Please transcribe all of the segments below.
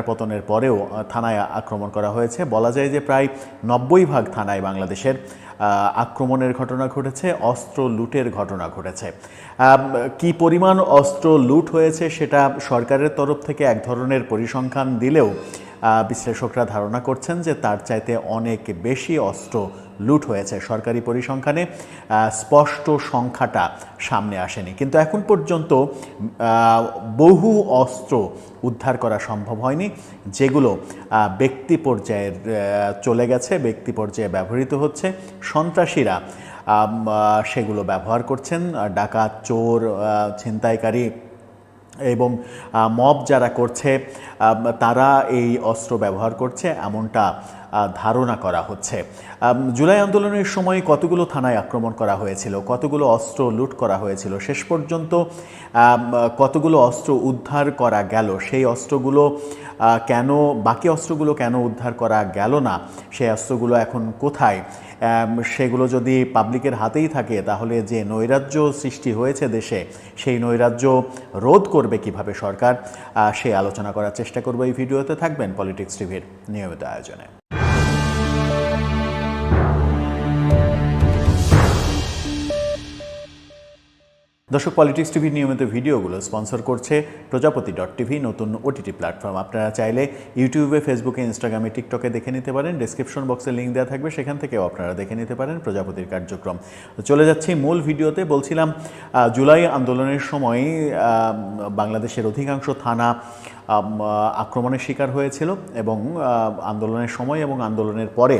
পতনের পরেও থানায় আক্রমণ করা হয়েছে। বলা যায় যে প্রায় 90% থানায় বাংলাদেশের আক্রমণের ঘটনা ঘটেছে, অস্ত্র লুটের ঘটনা ঘটেছে। কি পরিমাণ অস্ত্র লুট হয়েছে সেটা সরকারের তরফ থেকে এক ধরনের পরিসংখ্যান দিলেও বিশ্লেষকরা ধারণা করছেন যে তার চাইতে অনেক বেশি অস্ত্র লুট হয়েছে। সরকারি পরিসংখ্যানে স্পষ্ট সংখ্যাটা সামনে আসেনি, কিন্তু এখন পর্যন্ত বহু অস্ত্র উদ্ধার করা সম্ভব হয়নি, যেগুলো ব্যক্তি পর্যায়ে চলে গেছে, ব্যক্তি পর্যায়ে ব্যবহৃত হচ্ছে। সন্ত্রাসীরা সেগুলো ব্যবহার করছেন, ডাকাত, চোর, ছিনতাইকারী এবং মব যারা করছে তারা এই অস্ত্র ব্যবহার করছে, এমনটা ধারণা করা হচ্ছে। জুলাই আন্দোলনের সময় কতগুলো থানায় আক্রমণ করা হয়েছিল, কতগুলো অস্ত্র লুট করা হয়েছিল, শেষ পর্যন্ত কতগুলো অস্ত্র উদ্ধার করা গেল, সেই অস্ত্রগুলো কেন, বাকি অস্ত্রগুলো কেন উদ্ধার করা গেল না, সেই অস্ত্রগুলো এখন কোথায়, সেগুলো যদি পাবলিকের হাতেই থাকে তাহলে যে নৈরাজ্য সৃষ্টি হয়েছে দেশে, সেই নৈরাজ্য রোধ করবে কিভাবে সরকার, সেই আলোচনা করার চেষ্টা করব এই ভিডিওতে। থাকবেন পলিটিক্স টিভির নিয়মিত আয়োজনে। দর্শক, পলিটিক্স টিভির নিয়মিত ভিডিওগুলো স্পন্সর করছে প্রজাপতি.টিভি, নতুন ওটিটি প্ল্যাটফর্ম। আপনারা চাইলে ইউটিউবে, ফেসবুকে, ইনস্টাগ্রামে, টিকটকে দেখে নিতে পারেন। ডেসক্রিপশন বক্সে লিঙ্ক দেওয়া থাকবে, সেখান থেকেও আপনারা দেখে নিতে পারেন প্রজাপতির কার্যক্রম। চলে যাচ্ছি মূল ভিডিওতে। বলছিলাম জুলাই আন্দোলনের সময় বাংলাদেশের অধিকাংশ থানা আক্রমণের শিকার হয়েছিল এবং আন্দোলনের সময় এবং আন্দোলনের পরে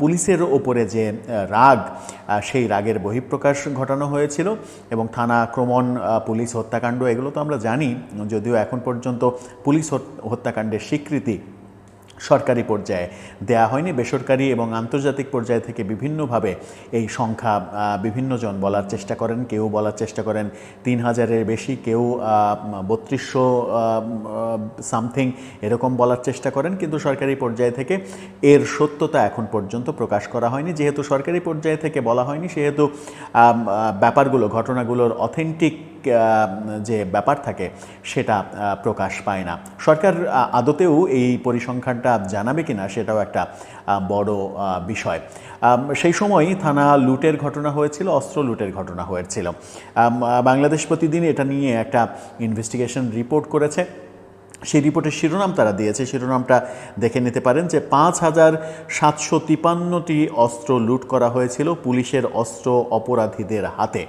পুলিশের ওপরে যে রাগ, সেই রাগের বহিঃপ্রকাশ ঘটানো হয়েছিল এবং থানা আক্রমণ, পুলিশ হত্যাকাণ্ড, এগুলো তো আমরা জানি। যদিও এখন পর্যন্ত পুলিশ হত্যাকাণ্ডের স্বীকৃতি সরকারি পর্যায়ে দেয়া হয়নি, বেসরকারি এবং আন্তর্জাতিক পর্যায়ে থেকে বিভিন্নভাবে এই সংখ্যা বিভিন্নজন বলার চেষ্টা করেন। কেউ বলার চেষ্টা করেন 3000-এর বেশি, কেউ 3200 সামথিং এরকম বলার চেষ্টা করেন, কিন্তু সরকারি পর্যায়ে থেকে এর সত্যতা এখন পর্যন্ত প্রকাশ করা হয়নি। যেহেতু সরকারি পর্যায়ে থেকে বলা হয়নি, সেহেতু ব্যাপারগুলো, ঘটনাগুলোর অথেন্টিক যে ব্যাপার থাকে সেটা প্রকাশ পায় না। সরকার আদতেও এই পরিসংখ্যানটা জানাবে কিনা সেটাও একটা বড় বিষয়। সেই সময় থানা লুটের ঘটনা হয়েছিল, অস্ত্র লুটের ঘটনা হয়েছিল। বাংলাদেশ প্রতিদিন এটা নিয়ে একটা ইনভেস্টিগেশন রিপোর্ট করেছে। সেই রিপোর্টের শিরোনাম তারা দিয়েছে, শিরোনামটা দেখে নিতে পারেন যে 5753টি অস্ত্র লুট করা হয়েছিল পুলিশের অস্ত্র অপরাধীদের হাতে।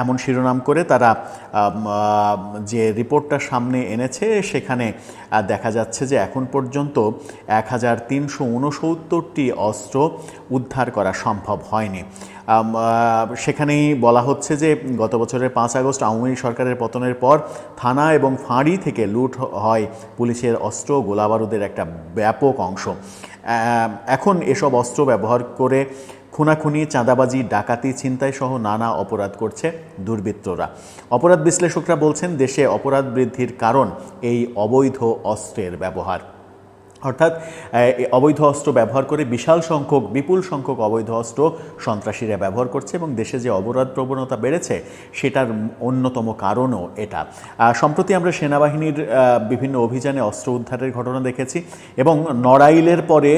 এমন শিরোনাম করে তারা যে রিপোর্টটা সামনে এনেছে, সেখানে দেখা যাচ্ছে যে এখন পর্যন্ত 1369টি অস্ত্র উদ্ধার করা সম্ভব হয়নি। সেখানেই বলা হচ্ছে যে গত বছরের 5 আগস্ট আওয়ামী লীগ সরকারের পতনের পর থানা এবং ফাঁড়ি থেকে লুট হয় পুলিশের অস্ত্র, গোলাবারুদের একটা ব্যাপক অংশ। এখন এসব অস্ত্র ব্যবহার করে খুনাখুনি, চাঁদাবাজি, ডাকাতি, ছিনতাই সহ নানা অপরাধ করছে দুর্বৃত্তরা। অপরাধ বিশ্লেষকরা বলছেন দেশে অপরাধ বৃদ্ধির কারণ এই অবৈধ অস্ত্রের ব্যবহার। অর্থাৎ অবৈধ অস্ত্র ব্যবহার করে বিপুল সংখ্যক অবৈধ অস্ত্র সন্ত্রাসীরা ব্যবহার করছে এবং দেশে যে অপরাধ প্রবণতা বেড়েছে সেটার অন্যতম কারণও এটা। সম্প্রতি আমরা সেনাবাহিনীর বিভিন্ন অভিযানে অস্ত্র উদ্ধারের ঘটনা দেখেছি এবং নড়াইলের পরে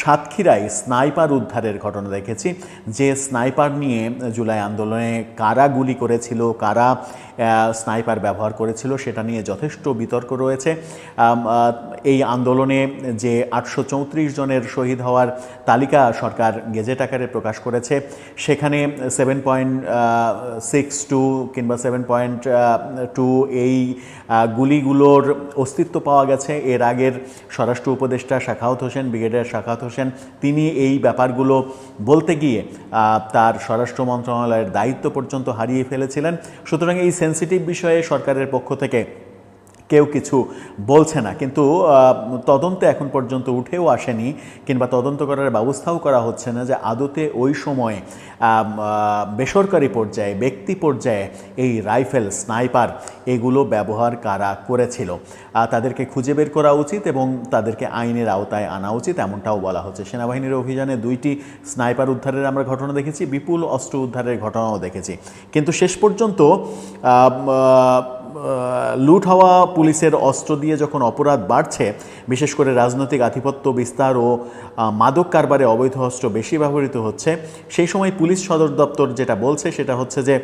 সাতক্ষীরায় স্নাইপার উদ্ধারের ঘটনা দেখেছি। যে স্নাইপার নিয়ে জুলাই আন্দোলনে কারা গুলি করেছিল, কারা স্নাইপার ব্যবহার করেছিল, সেটা নিয়ে যথেষ্ট বিতর্ক রয়েছে। এই আন্দোলনে যে 834 জনের শহীদ হওয়ার তালিকা সরকার গেজেট আকারে প্রকাশ করেছে, সেখানে 7.62 কিংবা 7.2 এই গুলিগুলোর অস্তিত্ব পাওয়া গেছে। এর আগের স্বরাষ্ট্র উপদেষ্টা শাখাওয়াত হোসেন, ব্রিগেডিয়ার শাখাওয়াত হোসেন, তিনি এই ব্যাপারগুলো বলতে গিয়ে তার স্বরাষ্ট্র মন্ত্রণালয়ের দায়িত্ব পর্যন্ত হারিয়ে ফেলেছিলেন। সুতরাং এই সেন্সিটিভ বিষয়ে সরকারের পক্ষ থেকে কেউ কিছু বলছে না, কিন্তু তদন্তে এখন পর্যন্ত উঠেও আসেনি কিংবা তদন্ত করার ব্যবস্থাও করা হচ্ছে না যে আদতে ওই সময়ে বেসরকারি পর্যায়ে, ব্যক্তি পর্যায়ে এই রাইফেল, স্নাইপার এগুলো ব্যবহার কারা করেছিল। তাদেরকে খুঁজে বের করা উচিত এবং তাদেরকে আইনের আওতায় আনা উচিত, এমনটাও বলা হচ্ছে। সেনাবাহিনীর অভিযানে 2টি স্নাইপার উদ্ধারের আমরা ঘটনা দেখেছি, বিপুল অস্ত্র উদ্ধারের ঘটনাও দেখেছি, কিন্তু শেষ পর্যন্ত লুট হওয়া পুলিশের অস্ত্র দিয়ে যখন অপরাধ বাড়ছে, বিশেষ করে রাজনৈতিক আধিপত্য বিস্তার ও মাদক কারবারে অবৈধ অস্ত্র বেশি ব্যবহৃত হচ্ছে, সেই সময় পুলিশ সদর দপ্তর যেটা বলছে সেটা হচ্ছে যে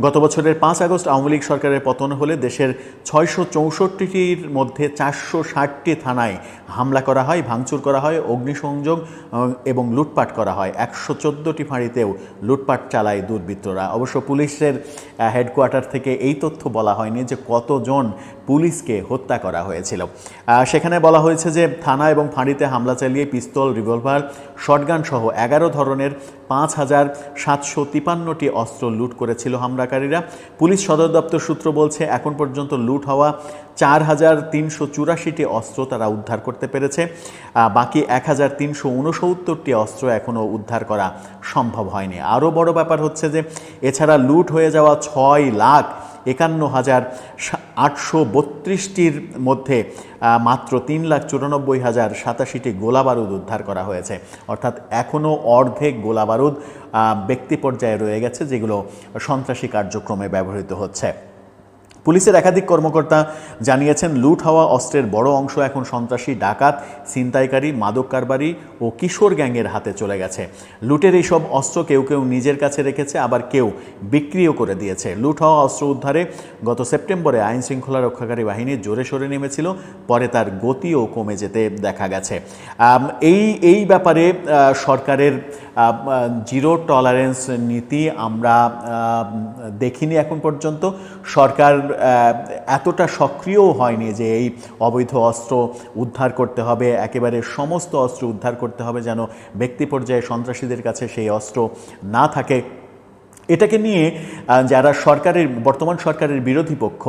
গত বছরের ৫ আগস্ট আওয়ামী লীগ সরকারের পতন হলে দেশের ৬৬৪টির মধ্যে ৪৬০টি থানায় হামলা করা হয়, ভাঙচুর করা হয়, অগ্নিসংযোগ এবং লুটপাট করা হয়। ১১৪টি ফাঁড়িতেও লুটপাট চালায় দুর্বৃত্তরা। অবশ্য পুলিশের হেডকোয়ার্টার থেকে এই তথ্য বলা হয়নি যে কতজন পুলিশকে হত্যা করা হয়েছিল। সেখানে বলা হয়েছে যে থানা এবং ফাঁড়িতে হামলা চালিয়ে পিস্তল, রিভলভার, শটগান সহ ১১ ধরনের ৫,৭৫৩টি অস্ত্র লুট করেছিল হামলাকারীরা। পুলিশ সদর দপ্তর সূত্র বলছে এখন পর্যন্ত লুট হওয়া ৪,৩৮৪টি অস্ত্র তারা উদ্ধার করতে পেরেছে। বাকি ১,৩৬৯টি অস্ত্র এখনও উদ্ধার করা সম্ভব হয়নি। আরও বড় ব্যাপার হচ্ছে যে এছাড়া লুট হয়ে যাওয়া ৬,৫১,৮৩২টির মধ্যে মাত্র ৩,৯৪,০৮৭টি গোলাবারুদ উদ্ধার করা হয়েছে। অর্থাৎ এখনও অর্ধেক গোলাবারুদ ব্যক্তি পর্যায়ে রয়ে গেছে, যেগুলো সন্ত্রাসী কার্যক্রমে ব্যবহৃত হচ্ছে। পুলিশের একাধিক কর্মকর্তা জানিয়েছেন লুট হওয়া অস্ত্রের বড় অংশ এখন সন্ত্রাসী, ডাকাত, ছিনতাইকারী, মাদক কারবারি ও কিশোর গ্যাংয়ের হাতে চলে গেছে। লুটের এইসব অস্ত্র কেউ কেউ নিজের কাছে রেখেছে, আবার কেউ বিক্রিও করে দিয়েছে। লুট হওয়া অস্ত্র উদ্ধারে গত সেপ্টেম্বরে আইন শৃঙ্খলা রক্ষাকারী বাহিনী জোরে সোরে নেমেছিল, পরে তার গতিও কমে যেতে দেখা গেছে। এই ব্যাপারে সরকারের জিরো টলারেন্স নীতি আমরা দেখিনি এখন পর্যন্ত। সরকার এতটা সক্রিয় হয়নি যে এই অবৈধ অস্ত্র উদ্ধার করতে হবে, একেবারে সমস্ত অস্ত্র উদ্ধার করতে হবে যেন ব্যক্তি পর্যায়ে সন্ত্রাসীদের কাছে সেই অস্ত্র না থাকে। এটাকে নিয়ে যারা বর্তমান সরকারের বিরোধী পক্ষ